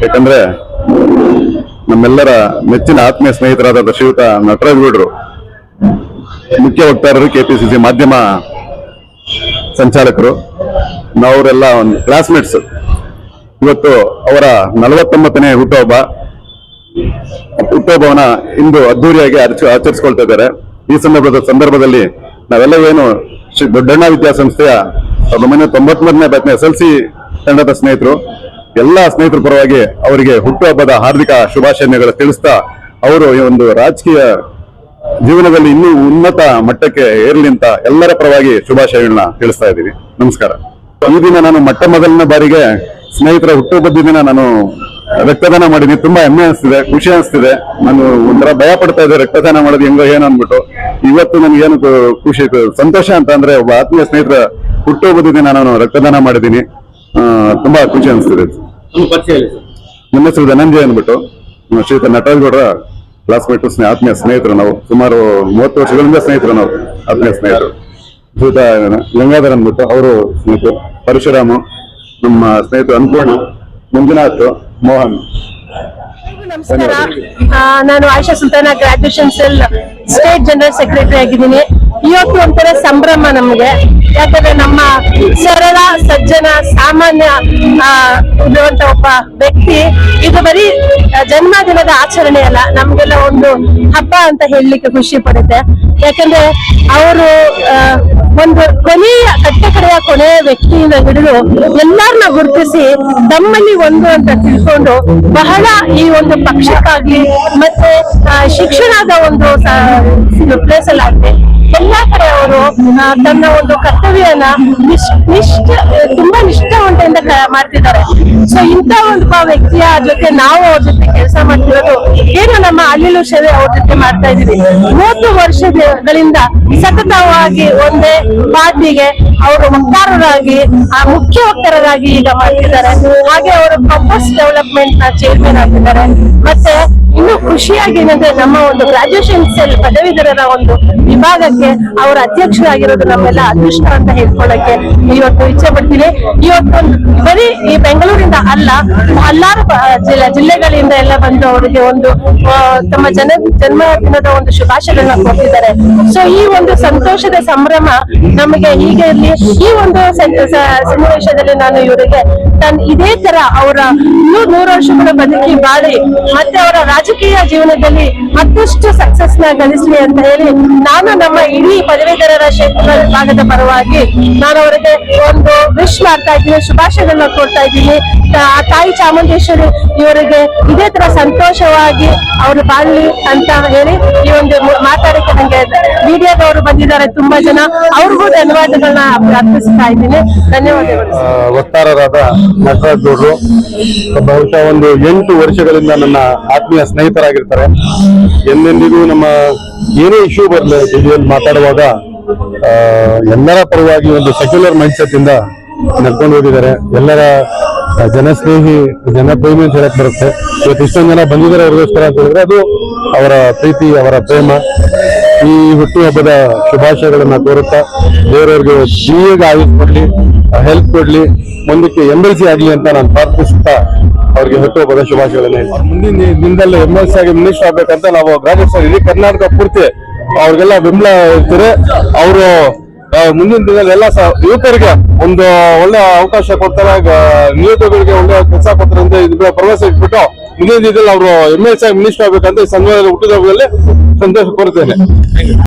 ಯಾಕಂದ್ರೆ ನಮ್ಮೆಲ್ಲರ ನೆಚ್ಚಿನ ಆತ್ಮೀಯ ಸ್ನೇಹಿತರಾದ ಶ್ರೀಯುತ ನಟರಾಜ್ ಗೌಡ್ರು ಮುಖ್ಯ ವಕ್ತಾರರು, ಕೆಪಿಸಿಸಿ ಮಾಧ್ಯಮ ಸಂಚಾಲಕರು, ನಾವರೆಲ್ಲ ಒಂದು ಕ್ಲಾಸ್ಮೇಟ್ಸ್. ಇವತ್ತು ಅವರ 49ನೇ ಹುಟ್ಟುಹಬ್ಬವನ್ನ ಇಂದು ಅದ್ದೂರಿಯಾಗಿ ಆಚರಿಸಿಕೊಳ್ತಾ ಇದ್ದಾರೆ. ಈ ಸಂದರ್ಭದಲ್ಲಿ ನಾವೆಲ್ಲ ಏನು ಶ್ರೀ ದೊಡ್ಡಣ್ಣ ವಿದ್ಯಾಸಂಸ್ಥೆಯ 1993ನೇ ಬ್ಯಾಚ್ನ SLC ತಂಡದ ಸ್ನೇಹಿತರು, ಎಲ್ಲಾ ಸ್ನೇಹಿತರ ಪರವಾಗಿ ಅವರಿಗೆ ಹುಟ್ಟುಹಬ್ಬದ ಹಾರ್ದಿಕ ಶುಭಾಶಯಗಳು ತಿಳಿಸ್ತಾ, ಅವರು ಈ ಒಂದು ರಾಜಕೀಯ ಜೀವನದಲ್ಲಿ ಇನ್ನೂ ಉನ್ನತ ಮಟ್ಟಕ್ಕೆ ಏರಲಿ ಅಂತ ಎಲ್ಲರ ಪರವಾಗಿ ಶುಭಾಶಯಗಳನ್ನ ತಿಳಿಸ್ತಾ ಇದ್ದೀವಿ. ನಮಸ್ಕಾರ. ಈ ದಿನ ನಾನು ಮೊದಲನೇ ಬಾರಿಗೆ ಸ್ನೇಹಿತರ ಹುಟ್ಟುಹಬ್ಬದ ದಿನ ನಾನು ರಕ್ತದಾನ ಮಾಡಿದ್ದೀನಿ. ತುಂಬಾ ಹೆಮ್ಮೆ ಅನಿಸ್ತಿದೆ, ಖುಷಿ ಅನಿಸ್ತಿದೆ. ನಾನು ಒಂಥರ ಭಯ ಪಡ್ತಾ ಇದ್ದೆ ರಕ್ತದಾನ ಮಾಡೋದು ಹೆಂಗೋ ಏನು ಅಂದ್ಬಿಟ್ಟು. ಇವತ್ತು ನನಗೇನು ಖುಷಿ, ಸಂತೋಷ ಅಂತ ಅಂದ್ರೆ ಒಬ್ಬ ಆತ್ಮೀಯ ಸ್ನೇಹಿತರ ಹುಟ್ಟುಹಬ್ಬದ ದಿನ ನಾನು ರಕ್ತದಾನ ಮಾಡಿದ್ದೀನಿ. ತುಂಬಾ ಖುಷಿ ಅನಿಸ್ತಿದೆ. ನನ್ನ ಹೆಸರು ಧನಂಜಯ ಅಂದ್ಬಿಟ್ಟು, ಶ್ರೀಯುತ ನಟರಾಜ್ ಗೌಡ್ರ ಕ್ಲಾಸ್ಮೇಟ್, ಆತ್ಮೀಯ ಸ್ನೇಹಿತರು. ನಾವು ಸುಮಾರು 30 ವರ್ಷಗಳಿಂದ ಸ್ನೇಹಿತರು, ನಾವು ಆತ್ಮೀಯ ಸ್ನೇಹಿತರು. ಶ್ರೀಯುತ ಗಂಗಾಧರ್ ಅಂದ್ಬಿಟ್ಟು ಅವರು ಸ್ನೇಹಿತರು, ಪರಶುರಾಮು ನಮ್ಮ ಸ್ನೇಹಿತರು, ಅನ್ಪೂರ್ಣ, ಮಂಜುನಾಥ್, ಮೋಹನ್. ನಮಸ್ಕಾರ. ನಾನು Ayesha Sultana graduation cell state general secretary ಆಗಿದ್ದೀನಿ. ಇವತ್ತು ಒಂಥರ ಸಂಭ್ರಮ ನಮ್ಗೆ, ಯಾಕಂದ್ರೆ ನಮ್ಮ ಸರಳ ಸಜ್ಜನ ಸಾಮಾನ್ಯ ಇರುವಂತ ಒಬ್ಬ ವ್ಯಕ್ತಿ ಇದು ಬರೀ ಜನ್ಮದಿನದ ಆಚರಣೆ ಅಲ್ಲ, ನಮ್ಗೆಲ್ಲ ಒಂದು ಹಬ್ಬ ಅಂತ ಹೇಳಲಿಕ್ಕೆ ಖುಷಿ ಪಡುತ್ತೆ. ಯಾಕಂದ್ರೆ ಅವರು ಒಂದು ಕೊನೆಯ ವ್ಯಕ್ತಿಯಿಂದ ಹಿಡಿದು ಎಲ್ಲರನ್ನ ಗುರುತಿಸಿ ತಮ್ಮಲ್ಲಿ ಒಂದು ಅಂತ ತಿಳ್ಕೊಂಡು ಬಹಳ ಈ ಒಂದು ಪಕ್ಷಕ್ಕಾಗ್ಲಿ ಮತ್ತೆ ಶಿಕ್ಷಣದ ಒಂದು ಪ್ಲೇಸ್ ಅಲ್ಲಿ ಆಗ್ಲಿ ಎಲ್ಲಾ ಕಡೆ ಅವರು ತನ್ನ ಒಂದು ಕರ್ತವ್ಯನ ತುಂಬಾ ನಿಷ್ಠಾವಂತೆಯಿಂದ ಮಾಡ್ತಿದ್ದಾರೆ. ಸೊ ಇಂಥ ಒಂದು ವ್ಯಕ್ತಿಯ ಜೊತೆ ನಾವು ಅವ್ರ ಜೊತೆ ಕೆಲಸ ಮಾಡ್ತಿರೋದು ಏನು ನಮ್ಮ ಅಲ್ಲಿಲೂ ಸೇವೆ ಅವ್ರ ಜೊತೆ ಮಾಡ್ತಾ ಇದೀವಿ. 30 ವರ್ಷಗಳಿಂದ ಸತತವಾಗಿ ಒಂದೇ ಪಾರ್ಟಿಗೆ ಅವರು ವಕ್ತಾರರಾಗಿ ಮುಖ್ಯ ವಕ್ತಾರರಾಗಿ ಈಗ ಮಾಡ್ತಿದ್ದಾರೆ. ಹಾಗೆ ಅವರು ಪರ್ಪಸ್ ಡೆವಲಪ್ಮೆಂಟ್ ನ ಚೇರ್ಮನ್ ಆಗಿದ್ದಾರೆ. ಮತ್ತೆ ಇನ್ನು ಖುಷಿಯಾಗಿ ಏನಂದ್ರೆ ನಮ್ಮ ಒಂದು ಗ್ರಾಜುಯೇಷನ್ ಸೆಲ್ ಪದವೀಧರರ ಒಂದು ವಿಭಾಗಕ್ಕೆ ಅವರ ಅಧ್ಯಕ್ಷರಾಗಿರೋದು ನಮ್ಮೆಲ್ಲ ಅದೃಷ್ಟ ಅಂತ ಹೇಳ್ಕೊಳ್ಳಕ್ಕೆ ಇವತ್ತು ಇಚ್ಛೆ ಪಡ್ತೀನಿ. ಇವತ್ತು ಬರೀ ಈ ಬೆಂಗಳೂರಿಂದ ಅಲ್ಲ, ಹಲವಾರು ಜಿಲ್ಲೆಗಳಿಂದ ಎಲ್ಲ ಬಂದು ಅವರಿಗೆ ಒಂದು ತಮ್ಮ ಜನ್ಮದಿನದ ಒಂದು ಶುಭಾಶಯಗಳನ್ನ ಕೊಡ್ತಿದ್ದಾರೆ. ಸೊ ಈ ಒಂದು ಸಂತೋಷದ ಸಂಭ್ರಮ ನಮಗೆ ಹೀಗೆ ಇರಲಿ. ಈ ಒಂದು ಸನ್ನಿವೇಶದಲ್ಲಿ ನಾನು ಇವರಿಗೆ ಇದೇ ತರ ಅವರ 100 ವರ್ಷಗಳ ಬದುಕಿ ಬಾಳಿ ಮತ್ತೆ ಅವರ ರಾಜಕೀಯ ಜೀವನದಲ್ಲಿ ಮತ್ತಷ್ಟು ಸಕ್ಸಸ್ ನ ಗಳಿಸಲಿ ಅಂತ ಹೇಳಿ ನಾನು ನಮ್ಮ ಇಡೀ ಪದವೀಧರರ ಕ್ಷೇತ್ರ ವಿಭಾಗದ ಪರವಾಗಿ ನಾನು ಅವರಿಗೆ ಒಂದು ವಿಶ್ ಮಾಡ್ತಾ ಇದ್ದೀನಿ, ಶುಭಾಶಯಗಳನ್ನ ಕೊಡ್ತಾ ಇದ್ದೀನಿ. ತಾಯಿ ಚಾಮುಂಡೇಶ್ವರಿ ಇವರಿಗೆ ಇದೇ ತರ ಸಂತೋಷವಾಗಿ ಅವರು ಬಾಳ್ಲಿ ಅಂತ ಹೇಳಿ ಈ ಒಂದು ಮಾತಾಡಕ್ಕೆ ನಂಗೆ ಮೀಡಿಯಾದವರು ಬಂದಿದ್ದಾರೆ ತುಂಬಾ ಜನ, ಅವ್ರಿಗೂ ಧನ್ಯವಾದಗಳನ್ನ ಅರ್ಪಿಸ್ತಾ ಇದ್ದೀನಿ. ಧನ್ಯವಾದಗಳು. ವಕ್ತಾರರಾದ ನಟರಾಜ್ ಗೌಡ್ರು ಬಹುಶಃ ಒಂದು 8 ವರ್ಷಗಳಿಂದ ನನ್ನ ಆತ್ಮೀಯ ಸ್ನೇಹಿತರಾಗಿರ್ತಾರೆ. ಎಂದೆಂದಿಗೂ ನಮ್ಮ ಏನೇ ಇಶ್ಯೂ ಬರಲಿ ಟಿವಿಯಲ್ಲಿ ಮಾತಾಡುವಾಗ ಎಲ್ಲರ ಪರವಾಗಿ ಒಂದು ಸೆಕ್ಯುಲರ್ ಮೈಂಡ್ಸೆಟ್ ಇಂದ ನಡ್ಕೊಂಡು ಹೋಗಿದ್ದಾರೆ. ಎಲ್ಲರ ಜನಸ್ನೇಹಿ, ಜನಪ್ರೇಮಿ ಅಂತ ಹೇಳಕ್ ಬರುತ್ತೆ. ಇವತ್ತು ಇಷ್ಟೊಂದು ಜನ ಬಂದಿದ್ದಾರೆ ಅವ್ರಿಗೋಸ್ಕರ ಅಂತ ಹೇಳಿದ್ರೆ ಅದು ಅವರ ಪ್ರೀತಿ, ಅವರ ಪ್ರೇಮ. ಈ ಹುಟ್ಟುಹಬ್ಬದ ಶುಭಾಶಯಗಳನ್ನ ಕೋರುತ್ತಾ ಬೇರೆಯವ್ರಿಗೆ ಜೀವಿಗೆ ಆಯುಷ್ ಕೊಡ್ಲಿ, ಹೆಲ್ಪ್ ಕೊಡ್ಲಿ, ಮುಂದಕ್ಕೆ MLC ಆಗ್ಲಿ ಅಂತ ನಾನು ಪ್ರಾರ್ಥಿಸುತ್ತಾ ಅವ್ರಿಗೆ ಹುಟ್ಟುಹಬ್ಬದ ಶುಭಾಶಯಗಳನ್ನ ಮುಂದಿನ ದಿನದಲ್ಲಿ MLC ಆಗಿ ಮಿನಿಸ್ಟರ್ ಆಗ್ಬೇಕಂತ ನಾವು ಗ್ರಾಜುಯೇಟ್ ಇಡೀ ಕರ್ನಾಟಕ ಪೂರ್ತಿ ಅವ್ರಿಗೆಲ್ಲ ಬೆಂಬಲ ಇರ್ತಾರೆ. ಅವರು ಮುಂದಿನ ದಿನದಲ್ಲಿ ಎಲ್ಲ ಯುವಕರಿಗೆ ಒಂದು ಒಳ್ಳೆ ಅವಕಾಶ ಕೊಡ್ತಾರೆ, ನಿರುದ್ಯೋಗಿಗಳಿಗೆ ಒಳ್ಳೆ ಕೆಲಸ ಕೊಡ್ತಾರೆ ಅಂತ ಇದು ಭರವಸೆ ಇಟ್ಬಿಟ್ಟು ಮುಂದಿನ ದಿನದಲ್ಲಿ ಅವರು MLC ಆಗಿ ಮಿನಿಸ್ಟರ್ ಆಗ್ಬೇಕಂತ ಈ ಸಂದರ್ಭದಲ್ಲಿ ಹುಟ್ಟಿದ ಹಬ್ಬದಲ್ಲಿ ಸಂತೋಷ ಕೋರುತ್ತೇನೆ.